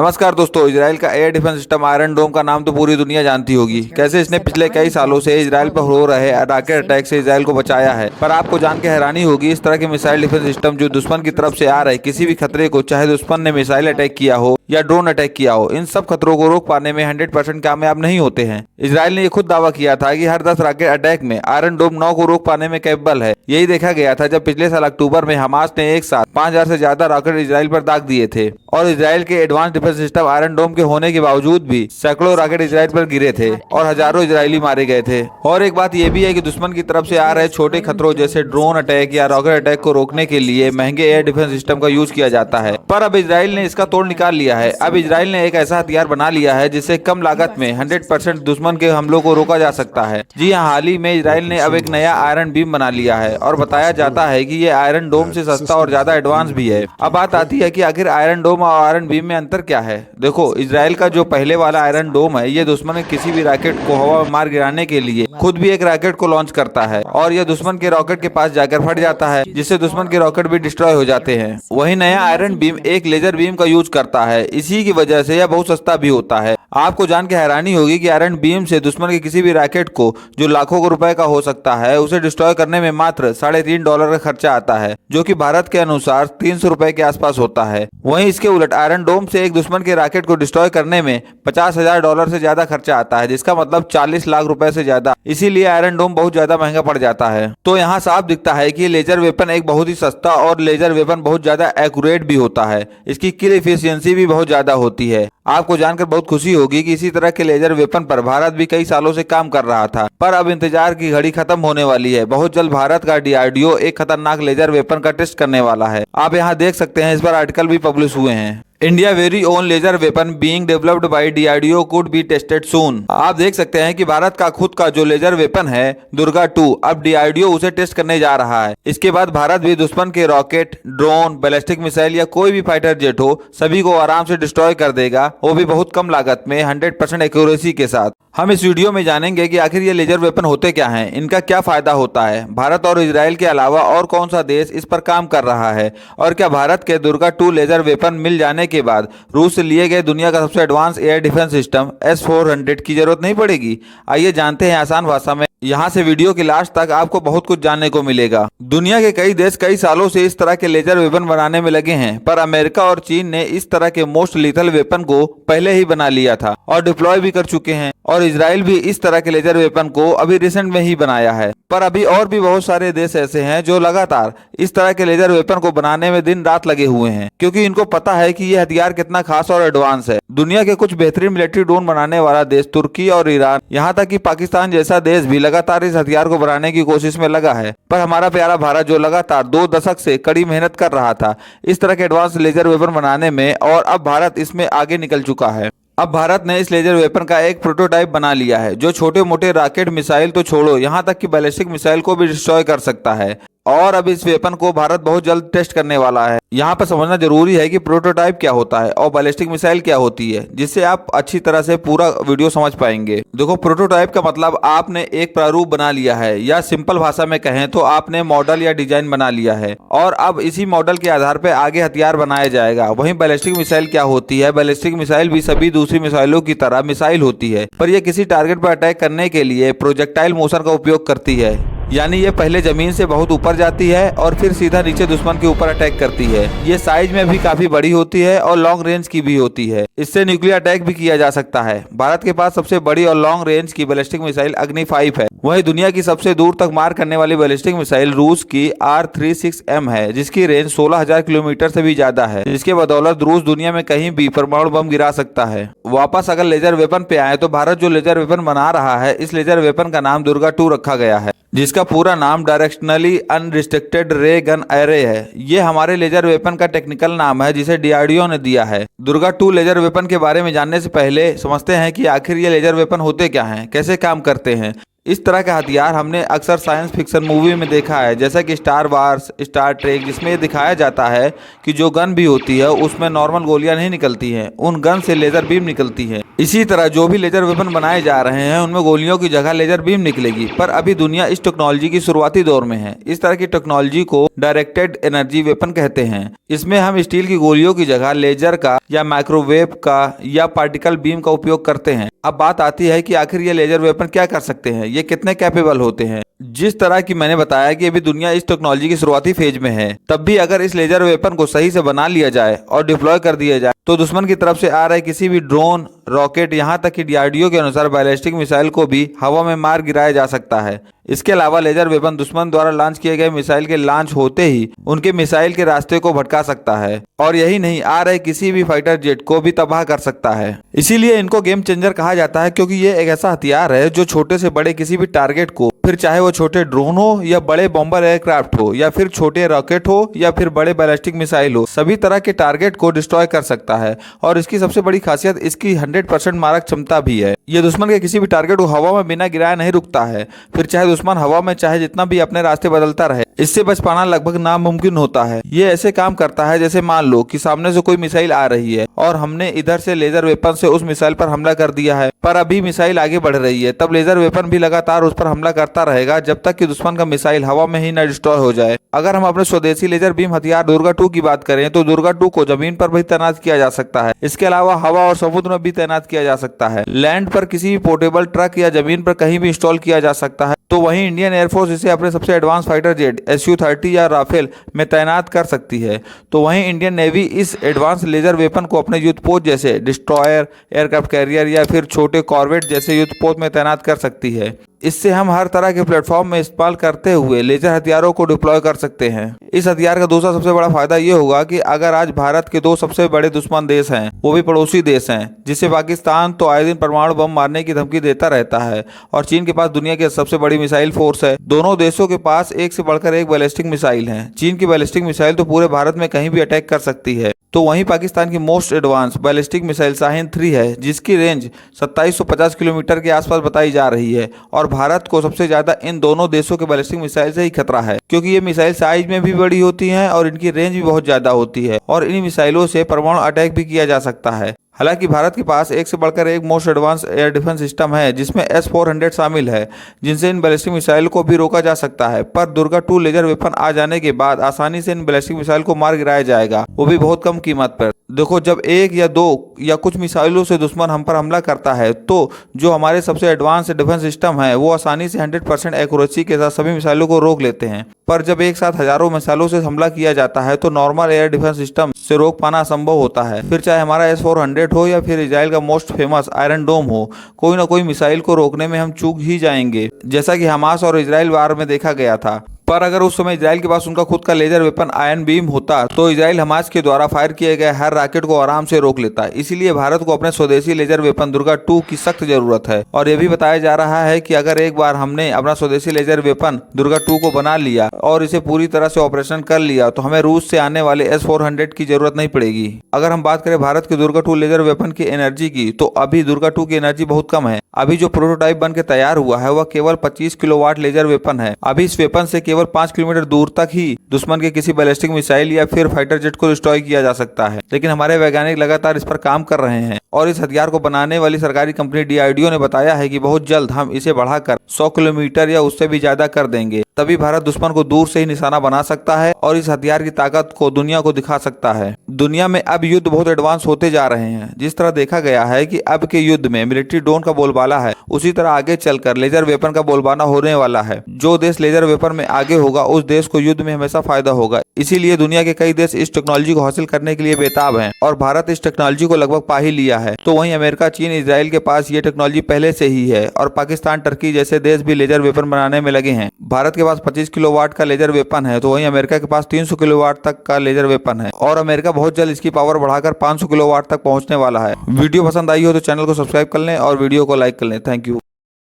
नमस्कार दोस्तों, इजराइल का एयर डिफेंस सिस्टम आयरन डोम का नाम तो पूरी दुनिया जानती होगी। कैसे इसने पिछले कई सालों से इजराइल पर हो रहे रॉकेट अटैक से इजराइल को बचाया है। पर आपको जान के हैरानी होगी, इस तरह के मिसाइल डिफेंस सिस्टम जो दुश्मन की तरफ से आ रहे किसी भी खतरे को, चाहे दुश्मन ने मिसाइल अटैक किया हो या ड्रोन अटैक किया हो, इन सब खतरों को रोक पाने में 100% कामयाब नहीं होते हैं। इजराइल ने ये खुद दावा किया था कि हर 10 रॉकेट अटैक में आयरन डोम 9 को रोक पाने में कैपेबल है। यही देखा गया था जब पिछले साल अक्टूबर में हमास ने एक साथ 5000 से ज्यादा रॉकेट इजराइल पर दाग दिए थे और इजराइल के एडवांस डिफेंस सिस्टम आयरन डोम के होने के बावजूद भी सैकड़ों रॉकेट इजराइल पर गिरे थे और हजारों इजरायली मारे गए थे। और एक बात यह भी है कि दुश्मन की तरफ से आ रहे छोटे खतरों जैसे ड्रोन अटैक या रॉकेट अटैक को रोकने के लिए महंगे एयर डिफेंस सिस्टम का यूज किया जाता है। पर अब इजराइल ने इसका तोड़ निकाल लिया है। अब इजराइल ने एक ऐसा हथियार बना लिया है जिससे कम लागत में 100% दुश्मन के हमलों को रोका जा सकता है। जी हाँ, हाल ही में इजराइल ने अब एक नया आयरन बीम बना लिया है और बताया जाता है कि ये आयरन डोम से सस्ता और ज्यादा एडवांस भी है। अब बात आती है कि आखिर आयरन डोम और आयरन बीम में अंतर क्या है। देखो, इजराइल का जो पहले वाला आयरन डोम है, ये दुश्मन के किसी भी रॉकेट को हवा में मार गिराने के लिए खुद भी एक रॉकेट को लॉन्च करता है और यह दुश्मन के रॉकेट के पास जाकर फट जाता है, जिससे दुश्मन के रॉकेट भी डिस्ट्रॉय हो जाते हैं। वही नया आयरन बीम एक लेजर बीम का यूज करता है। इसी की वजह से यह बहुत सस्ता भी होता है। आपको जान के हैरानी होगी कि आयरन बीम से दुश्मन के किसी भी रॉकेट को, जो लाखों रुपए का हो सकता है, उसे डिस्ट्रॉय करने में मात्र $3.5 का खर्चा आता है, जो कि भारत के अनुसार 300 रुपए के आसपास होता है। वहीं इसके उलट आयरन डोम से एक दुश्मन के रॉकेट को डिस्ट्रॉय करने में $50,000 से ज्यादा खर्चा आता है, जिसका मतलब 40 लाख रुपए से ज्यादा। इसीलिए आयरन डोम बहुत ज्यादा महंगा पड़ जाता है। तो यहाँ साफ दिखता है कि लेजर वेपन एक बहुत ही सस्ता और लेजर वेपन बहुत ज्यादा एक्यूरेट भी होता है। इसकी किल एफिशिएंसी भी बहुत ज्यादा होती है। आपको जानकर बहुत खुशी होगी कि इसी तरह के लेजर वेपन पर भारत भी कई सालों से काम कर रहा था, पर अब इंतजार की घड़ी खत्म होने वाली है। बहुत जल्द भारत का डीआरडीओ एक खतरनाक लेजर वेपन का टेस्ट करने वाला है। आप यहाँ देख सकते हैं, इस पर आर्टिकल भी पब्लिश हुए हैं। India very own laser weapon being developed by DRDO could be tested soon. आप देख सकते हैं कि भारत का खुद का जो लेजर वेपन है दुर्गा 2, अब डीआरडीओ उसे टेस्ट करने जा रहा है। इसके बाद भारत भी दुश्मन के रॉकेट, ड्रोन, बैलिस्टिक मिसाइल या कोई भी फाइटर जेट हो, सभी को आराम से डिस्ट्रॉय कर देगा, वो भी बहुत कम लागत में 100% एक्यूरेसी के साथ। हम इस वीडियो में जानेंगे कि आखिर ये लेजर वेपन होते क्या हैं, इनका क्या फायदा होता है, भारत और इजराइल के अलावा और कौन सा देश इस पर काम कर रहा है, और क्या भारत के दुर्गा 2 लेजर वेपन मिल जाने के बाद रूस से लिए गए दुनिया का सबसे advance air defence system S-400 की जरूरत नहीं पड़ेगी। आइए जानते हैं आसान भाषा में। यहाँ से वीडियो के लास्ट तक आपको बहुत कुछ जानने को मिलेगा। दुनिया के कई देश कई सालों से इस तरह के लेजर वेपन बनाने में लगे हैं, पर अमेरिका और चीन ने इस तरह के मोस्ट लीथल वेपन को पहले ही बना लिया था और डिप्लॉय भी कर चुके हैं। और इजराइल भी इस तरह के लेजर वेपन को अभी रिसेंट में ही बनाया है। पर अभी और भी बहुत सारे देश ऐसे हैं जो लगातार इस तरह के लेजर वेपन को बनाने में दिन रात लगे हुए हैं, क्योंकि इनको पता है कि यह हथियार कितना खास और एडवांस है। दुनिया के कुछ बेहतरीन मिलिट्री ड्रोन बनाने वाला देश तुर्की और ईरान, यहाँ तक कि पाकिस्तान जैसा देश भी लगातार इस हथियार को बनाने की कोशिश में लगा है। पर हमारा प्यारा भारत, जो लगातार 2 दशक से कड़ी मेहनत कर रहा था इस तरह के एडवांस लेजर वेपन बनाने में, और अब भारत इसमें आगे निकल चुका है। अब भारत ने इस लेजर वेपन का एक प्रोटोटाइप बना लिया है जो छोटे मोटे रॉकेट, मिसाइल तो छोड़ो, यहाँ तक कि बैलिस्टिक मिसाइल को भी डिस्ट्रॉय कर सकता है। और अब इस वेपन को भारत बहुत जल्द टेस्ट करने वाला है। यहाँ पर समझना जरूरी है कि प्रोटोटाइप क्या होता है और बैलिस्टिक मिसाइल क्या होती है, जिससे आप अच्छी तरह से पूरा वीडियो समझ पाएंगे। देखो, प्रोटोटाइप का मतलब आपने एक प्रारूप बना लिया है, या सिंपल भाषा में कहें तो आपने मॉडल या डिजाइन बना लिया है और अब इसी मॉडल के आधार पर आगे हथियार बनाया जाएगा। वहीं बैलिस्टिक मिसाइल क्या होती है? बैलिस्टिक मिसाइल भी सभी दूसरी मिसाइलों की तरह मिसाइल होती है, पर यह किसी टारगेट पर अटैक करने के लिए प्रोजेक्टाइल मोशन का उपयोग करती है। यानी ये पहले जमीन से बहुत ऊपर जाती है और फिर सीधा नीचे दुश्मन के ऊपर अटैक करती है। ये साइज में भी काफी बड़ी होती है और लॉन्ग रेंज की भी होती है। इससे न्यूक्लियर अटैक भी किया जा सकता है। भारत के पास सबसे बड़ी और लॉन्ग रेंज की बैलिस्टिक मिसाइल अग्नि 5 है। वही दुनिया की सबसे दूर तक मार करने वाली बैलिस्टिक मिसाइल रूस की R-36M है, जिसकी रेंज 16,000 किलोमीटर से भी ज्यादा है, जिसके बदौलत रूस दुनिया में कहीं भी परमाणु बम गिरा सकता है। वापस अगर लेजर वेपन पे आए तो भारत जो लेजर वेपन बना रहा है, इस लेजर वेपन का नाम दुर्गा 2 रखा गया है, जिसका पूरा नाम डायरेक्शनली अनरिस्ट्रिक्टेड रे गन एरे है। ये हमारे लेजर वेपन का टेक्निकल नाम है जिसे डीआरडीओ ने दिया है। दुर्गा 2 लेजर वेपन के बारे में जानने से पहले समझते हैं कि आखिर ये लेजर वेपन होते क्या हैं, कैसे काम करते हैं। इस तरह का हथियार हमने अक्सर साइंस फिक्शन मूवी में देखा है, जैसा कि स्टार वार्स, स्टार ट्रेक, जिसमें ये दिखाया जाता है कि जो गन भी होती है उसमें नॉर्मल गोलियां नहीं निकलती हैं, उन गन से लेजर बीम निकलती है। इसी तरह जो भी लेजर वेपन बनाए जा रहे हैं उनमें गोलियों की जगह लेजर बीम निकलेगी, पर अभी दुनिया इस टेक्नोलॉजी की शुरुआती दौर में है। इस तरह की टेक्नोलॉजी को डायरेक्टेड एनर्जी वेपन कहते हैं। इसमें हम स्टील की गोलियों की जगह लेजर का या माइक्रोवेव का या पार्टिकल बीम का उपयोग करते हैं। अब बात आती है कि आखिर ये लेजर वेपन क्या कर सकते हैं, ये कितने कैपेबल होते हैं। जिस तरह की मैंने बताया कि अभी दुनिया इस टेक्नोलॉजी की शुरुआती फेज में है, तब भी अगर इस लेजर वेपन को सही से बना लिया जाए और डिप्लॉय कर दिया जाए तो दुश्मन की तरफ से आ रहे किसी भी ड्रोन, रॉकेट, यहाँ तक कि डीआरडीओ के अनुसार बैलिस्टिक मिसाइल को भी हवा में मार गिराया जा सकता है। इसके अलावा लेजर वेपन दुश्मन द्वारा लॉन्च किए गए मिसाइल के लॉन्च होते ही उनके मिसाइल के रास्ते को भटका सकता है, और यही नहीं, आ रहे किसी भी फाइटर जेट को भी तबाह कर सकता है। इसीलिए इनको गेम चेंजर कहा जाता है, क्योंकि ये एक ऐसा हथियार है जो छोटे से बड़े किसी भी टारगेट को, फिर चाहे वो छोटे ड्रोन हो या बड़े बॉम्बर एयरक्राफ्ट हो या फिर छोटे रॉकेट हो या फिर बड़े बैलिस्टिक मिसाइल हो, सभी तरह के टारगेट को डिस्ट्रॉय कर सकता है। और इसकी सबसे बड़ी खासियत इसकी 100% मारक क्षमता भी है। ये दुश्मन के किसी भी टारगेट को हवा में बिना गिराए नहीं रुकता है, फिर चाहे दुश्मन हवा में चाहे जितना भी अपने रास्ते बदलता रहे, इससे बच पाना लगभग नामुमकिन होता है। ये ऐसे काम करता है जैसे मान लो कि सामने से कोई मिसाइल आ रही है और हमने इधर से लेजर वेपन से उस मिसाइल पर हमला कर दिया है, पर अभी मिसाइल आगे बढ़ रही है, तब लेजर वेपन भी लगातार उस पर हमला करता रहेगा जब तक कि दुश्मन का मिसाइल हवा में ही न डिस्ट्रॉय हो जाए। अगर हम अपने स्वदेशी लेजर बीम हथियार दुर्गा 2 की बात करें तो दुर्गा 2 को जमीन पर भी तैनात किया जा सकता है। इसके अलावा हवा और समुद्र में भी तैनात किया जा सकता है। लैंड पर किसी भी पोर्टेबल ट्रक या जमीन पर कहीं भी इंस्टॉल किया जा सकता है। तो वहीं इंडियन एयरफोर्स इसे अपने सबसे एडवांस फाइटर जेट SU-30 या राफेल में तैनात कर सकती है। तो वहीं इंडियन नेवी इस एडवांस लेजर वेपन को अपने युद्धपोत जैसे डिस्ट्रॉयर, एयरक्राफ्ट कैरियर या फिर छोटे कॉर्वेट जैसे युद्धपोत में तैनात कर सकती है। इससे हम हर तरह के प्लेटफॉर्म में इस्तेमाल करते हुए लेजर हथियारों को डिप्लॉय कर सकते हैं। इस हथियार का दूसरा सबसे बड़ा फायदा ये होगा कि अगर आज भारत के 2 सबसे बड़े दुश्मन देश हैं, वो भी पड़ोसी देश हैं, जिसे पाकिस्तान तो आए दिन परमाणु बम मारने की धमकी देता रहता है, और चीन के पास दुनिया की सबसे बड़ी मिसाइल फोर्स है। दोनों देशों के पास एक से बढ़कर एक बैलिस्टिक मिसाइल है। चीन की बैलिस्टिक मिसाइल तो पूरे भारत में कहीं भी अटैक कर सकती है, तो वहीं पाकिस्तान की most advance ballistic missile Shaheen 3 है, जिसकी रेंज 2750 किलोमीटर के आसपास बताई जा रही है। और भारत को सबसे ज्यादा इन दोनों देशों के बैलिस्टिक मिसाइल से ही खतरा है, क्योंकि ये मिसाइल साइज में भी बड़ी होती हैं और इनकी रेंज भी बहुत ज्यादा होती है, और इन मिसाइलों से परमाणु अटैक भी किया जा सकता है। हालांकि भारत के पास एक से बढ़कर एक most advance air defence system है, जिसमें S-400 शामिल है, जिनसे इन बैलिस्टिक मिसाइल को भी रोका जा सकता है। पर दुर्गा 2 लेजर वेपन आ जाने के बाद आसानी से इन बैलिस्टिक मिसाइल को मार गिराया जाएगा, वो भी बहुत कम कीमत पर। देखो, जब एक या दो या कुछ मिसाइलों से दुश्मन हम पर हमला करता है, तो जो हमारे सबसे एडवांस डिफेंस सिस्टम है वो आसानी से 100% एक्यूरेसी के साथ सभी मिसाइलों को रोक लेते हैं। पर जब एक साथ हजारों मिसाइलों से हमला किया जाता है तो नॉर्मल एयर डिफेंस सिस्टम से रोक पाना असंभव होता है। फिर चाहे हमारा S-400 हो या फिर इजराइल का मोस्ट फेमस आयरन डोम हो, कोई ना कोई मिसाइल को रोकने में हम चूक ही जाएंगे, जैसा कि हमास और इजराइल वार में देखा गया था। पर अगर उस समय इजराइल के पास उनका खुद का लेजर वेपन आयरन बीम होता तो इजराइल हमास के द्वारा फायर किए गए हर रॉकेट को आराम से रोक लेता। इसीलिए भारत को अपने स्वदेशी लेजर वेपन दुर्गा 2 की सख्त जरूरत है। और यह भी बताया जा रहा है कि अगर एक बार हमने अपना स्वदेशी लेजर वेपन दुर्गा 2 को बना लिया और इसे पूरी तरह से ऑपरेशन कर लिया तो हमें रूस से आने वाले S-400 की जरूरत नहीं पड़ेगी। अगर हम बात करें भारत के दुर्गा 2 लेजर वेपन की एनर्जी की, तो अभी दुर्गा 2 की एनर्जी बहुत कम है। अभी जो प्रोटोटाइप बन के तैयार हुआ है वह केवल 25 किलोवाट लेजर वेपन है। अभी इस वेपन से केवल 5 किलोमीटर दूर तक ही दुश्मन के किसी बैलिस्टिक मिसाइल या फिर फाइटर जेट को डिस्ट्रॉय किया जा सकता है। लेकिन हमारे वैज्ञानिक लगातार इस पर काम कर रहे हैं और इस हथियार को बनाने वाली सरकारी कंपनी DRDO ने बताया है कि बहुत जल्द हम इसे बढ़ाकर 100 किलोमीटर या उससे भी ज्यादा कर देंगे। तभी भारत दुश्मन को दूर से ही निशाना बना सकता है और इस हथियार की ताकत को दुनिया को दिखा सकता है। दुनिया में अब युद्ध बहुत एडवांस होते जा रहे हैं। जिस तरह देखा गया है कि अब के युद्ध में मिलिट्री ड्रोन का बोलबाला है, उसी तरह आगे चलकर लेजर वेपन का बोलबाला होने वाला है। जो देश लेजर वेपन में आगे होगा उस देश को युद्ध में हमेशा फायदा होगा। इसीलिए दुनिया के कई देश इस टेक्नोलॉजी को हासिल करने के लिए बेताब हैं और भारत इस टेक्नोलॉजी को लगभग पा ही लिया है। तो वहीं अमेरिका, चीन, इजराइल के पास ये टेक्नोलॉजी पहले से ही है और पाकिस्तान, टर्की जैसे देश भी लेजर वेपन बनाने में लगे हैं। भारत के पास 25 किलोवाट का लेजर वेपन है, तो वहीं अमेरिका के पास 300 किलोवाट तक का लेजर वेपन है और अमेरिका बहुत जल्द इसकी पावर बढ़ाकर 500 किलोवाट तक पहुंचने वाला है। वीडियो पसंद आई हो तो चैनल को सब्सक्राइब कर लें और वीडियो को लाइक कर लें। Thank you.